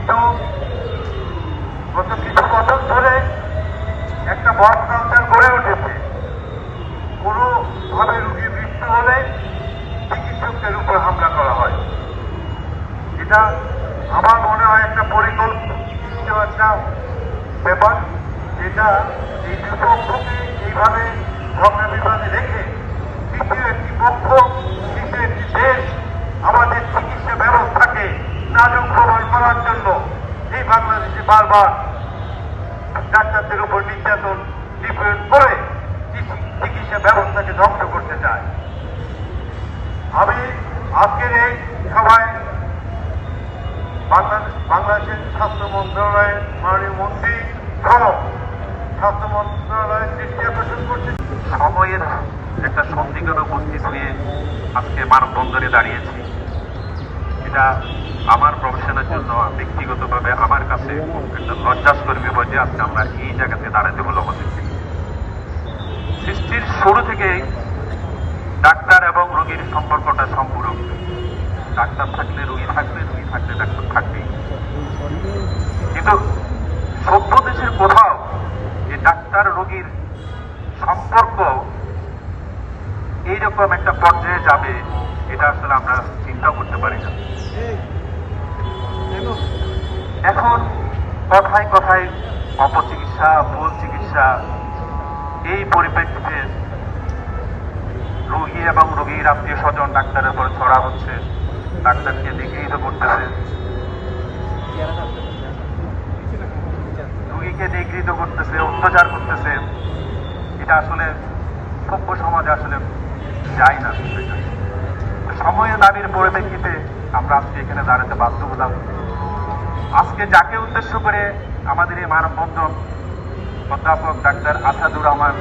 কিন্তু গত কিছু বছর ধরে একটা বদ কালচার গড়ে উঠেছে। কোনোভাবে রোগীর মৃত্যু হলে চিকিৎসকদের উপর হামলা করা হয়। এটা আমার মনে হয় একটা পরিকল্পিত একটা ব্যাপার, যেটা এই দুপক্ষকে এইভাবে ঝগড়া বিবাদে রেখে তৃতীয় একটি পক্ষ, তৃতীয় একটি দেশ আমাদের চিকিৎসা ব্যবস্থাকে নাজুক প্রমাণ করার জন্য এই বাংলাদেশে বারবার ডাক্তারদের উপর নির্যাতন নিপীড়ন করে চিকিৎসা ব্যবস্থাকে ধ্বংস করতে চায়। আমি আজকের এই সভায় বাংলাদেশের স্বাস্থ্য মন্ত্রণালয়ের মাননীয় মন্ত্রী সহ স্বাস্থ্য মন্ত্রণালয়ের দৃষ্টি আকর্ষণ করছি। সময়ের একটা সন্ধিগ্ধ উপস্থিত হয়ে আজকে মানববন্ধনে দাঁড়িয়েছি। এটা আমার প্রফেশনের জন্য ব্যক্তিগতভাবে আমার কাছে একটা লজ্জাস্কর বিষয় যে আজকে আমরা এই জায়গাতে দাঁড়াতে হলো আমাদেরকে। সৃষ্টির শুরু থেকেই ডাক্তার এবং রোগীর সম্পর্কটা সম্পূরক। ডাক্তার থাকলে রোগী থাকবে, রোগী থাকলে ডাক্তার থাকবেই। কিন্তু সভ্য দেশের কোথাও যে ডাক্তার রোগীর সম্পর্ক এইরকম একটা পর্যায়ে যাবে, এটা আসলে আমরা চিন্তাও করতে পারি না। এখন কথায় কথায় অপচিকিৎসা, ভুল চিকিৎসা, এই পরিপ্রেক্ষিতে রোগী এবং রোগীর আত্মীয় স্বজন ডাক্তারের উপর ছড়া হচ্ছে, ডাক্তারকে নিগৃহীত করতেছে, রোগীকে নিগৃহীত করতেছে, অত্যাচার করতেছে। এটা আসলে সভ্য সমাজে আসলে যায় না। সময়ের দাবির পরিপ্রেক্ষিতে আমরা আজকে এখানে দাঁড়াতে বাধ্য হলাম। আজকে যাকে উদ্দেশ্য করে আমাদের এই মানববন্ধন, অধ্যাপক ডাক্তার আসাদুর রহমান,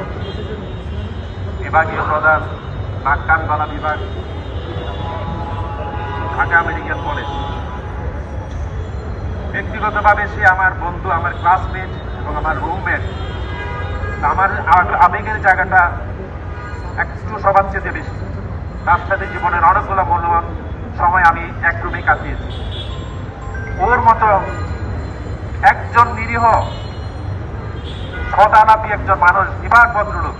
বিভাগীয় প্রধান, নাক কান গলা বিভাগ, ঢাকা মেডিকেল কলেজ। ব্যক্তিগতভাবে সে আমার বন্ধু, আমার ক্লাসমেট এবং আমার রুমমেট। আমার আবেগের জায়গাটা একটু সবার চেয়ে বেশি। তার সাথে জীবনের অনেকগুলো মূল্যবান সময় আমি এক রুমে কাটিয়েছি। ওর মতো একজন নিরীহ সদালাপী একজন মানুষ, বিভাগ ভদ্রলোক,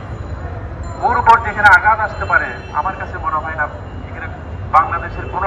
ওর উপর যেখানে আঘাত আসতে পারে, আমার কাছে মনে হয় না এখানে বাংলাদেশের কোনো